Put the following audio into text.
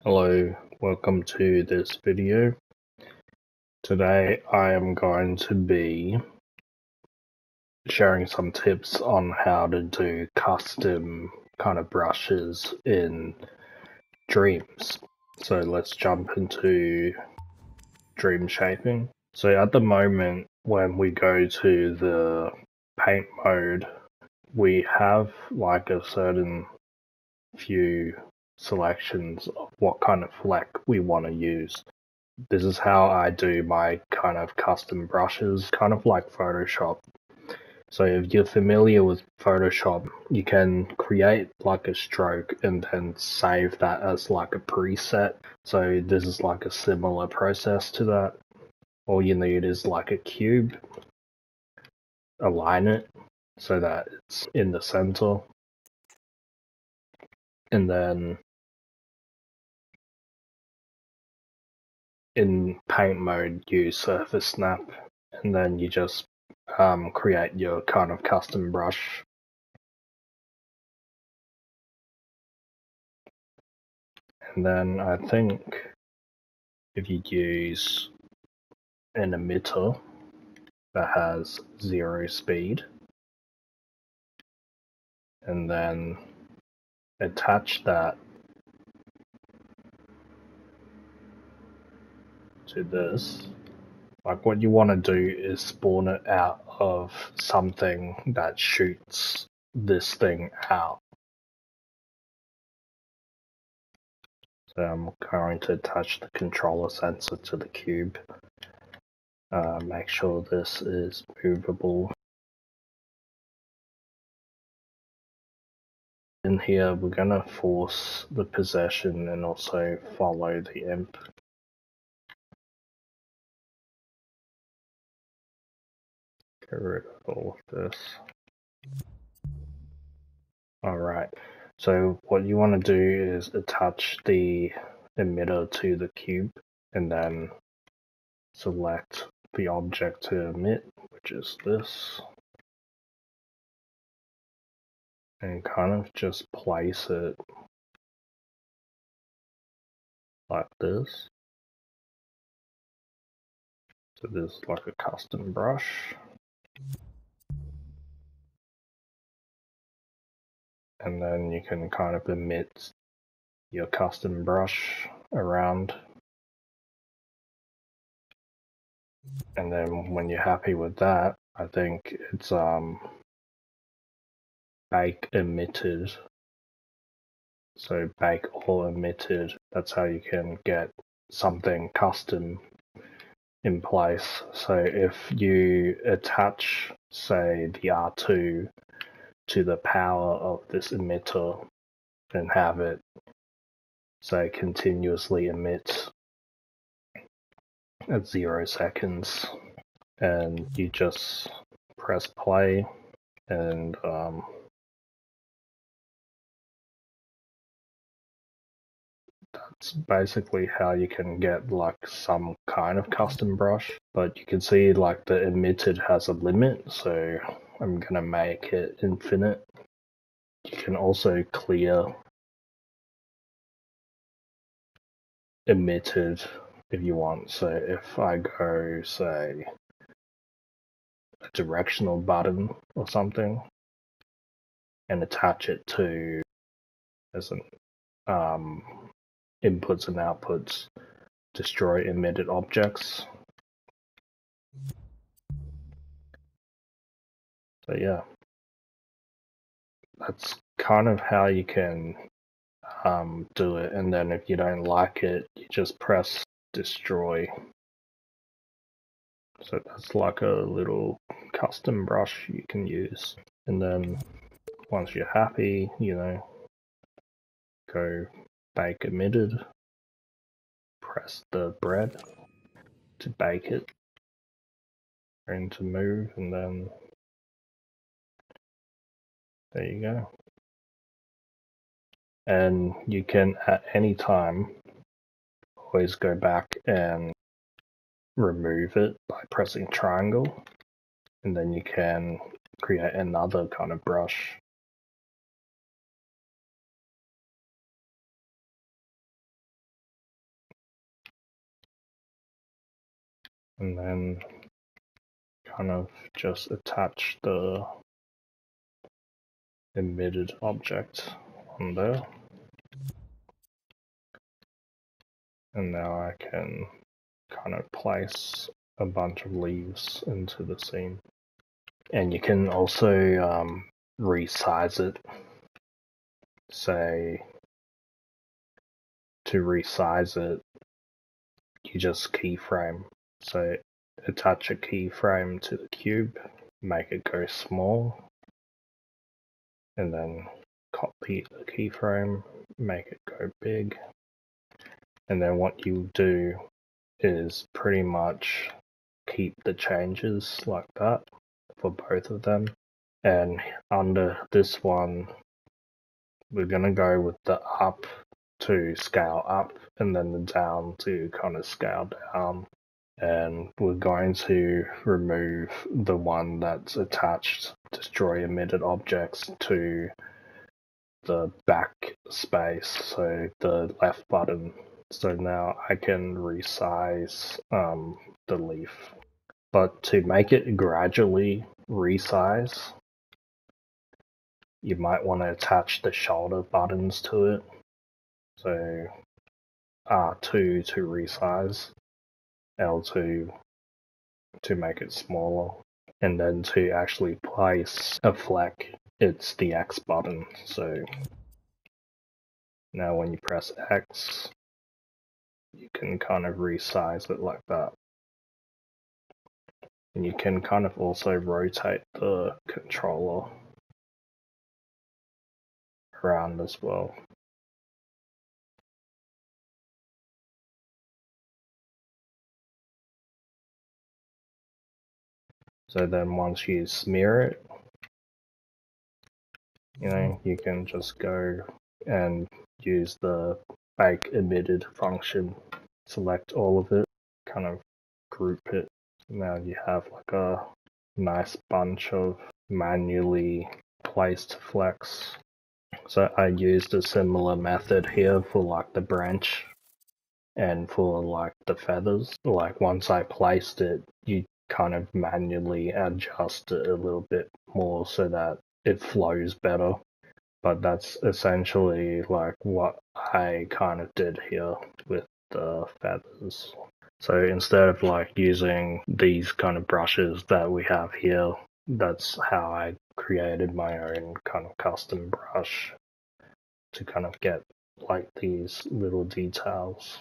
Hello, welcome to this video. Today I am going to be sharing some tips on how to do custom kind of brushes in Dreams. So let's jump into dream shaping. So at the moment when we go to the paint mode, we have like a certain few selections of what kind of fleck we want to use. This is how I do my kind of custom brushes, kind of like Photoshop. So if you're familiar with Photoshop, you can create like a stroke and then save that as like a preset. So this is like a similar process to that. All you need is like a cube, align it so that it's in the center, and then in paint mode use surface snap, and then you just create your kind of custom brush. And then I think if you use an emitter that has 0 speed, and then attach that to this, like what you want to do is spawn it out of something that shoots this thing out. So I'm going to attach the controller sensor to the cube. Make sure this is movable. In here, we're going to force the possession and also follow the imp. Get rid of all of this. Alright, so what you want to do is attach the emitter to the cube and then select the object to emit, which is this, and kind of just place it like this. So this is like a custom brush. And then you can kind of emit your custom brush around. And then when you're happy with that, I think it's bake emitted. So bake or emitted, that's how you can get something custom in place. So if you attach, say, the R2 to the power of this emitter and have it, say, continuously emit at 0 seconds, and you just press play, and that's basically how you can get like some kind of custom brush. But you can see like the emitted has a limit, so I'm gonna make it infinite. You can also clear emitted if you want. So if I go, say, a directional button or something and attach it to as an inputs and outputs, destroy emitted objects. So yeah, that's kind of how you can do it. And then if you don't like it, you just press destroy. So that's like a little custom brush you can use. And then once you're happy, go bake emitted, press the bread to bake it, and to move, and then there you go. And you can at any time always go back and remove it by pressing triangle, and then you can create another kind of brush. and then kind of just attach the emitted object on there. And now I can kind of place a bunch of leaves into the scene. And you can also resize it. Say, to resize it, you just keyframe. So attach a keyframe to the cube, make it go small, and then copy the keyframe, make it go big. And then what you do is pretty much keep the changes like that for both of them. And under this one, we're going to go with the up to scale up and then the down to kind of scale down. And we're going to remove the one that's attached destroy emitted objects to the back space, so the left button. So now I can resize the leaf. But to make it gradually resize, you might want to attach the shoulder buttons to it. So R2 to resize, L2 to make it smaller, and then to actually place a fleck, it's the X button. So now when you press X, you can kind of resize it like that. And you can kind of also rotate the controller around as well. So then once you smear it, you can just go and use the bake emitted function, select all of it, kind of group it. Now you have like a nice bunch of manually placed flecks. So I used a similar method here for like the branch and for like the feathers. Like once I placed it, you kind of manually adjust it a little bit more so that it flows better. But that's essentially like what I kind of did here with the feathers. So instead of like using these kind of brushes that we have here, that's how I created my own kind of custom brush to kind of get like these little details.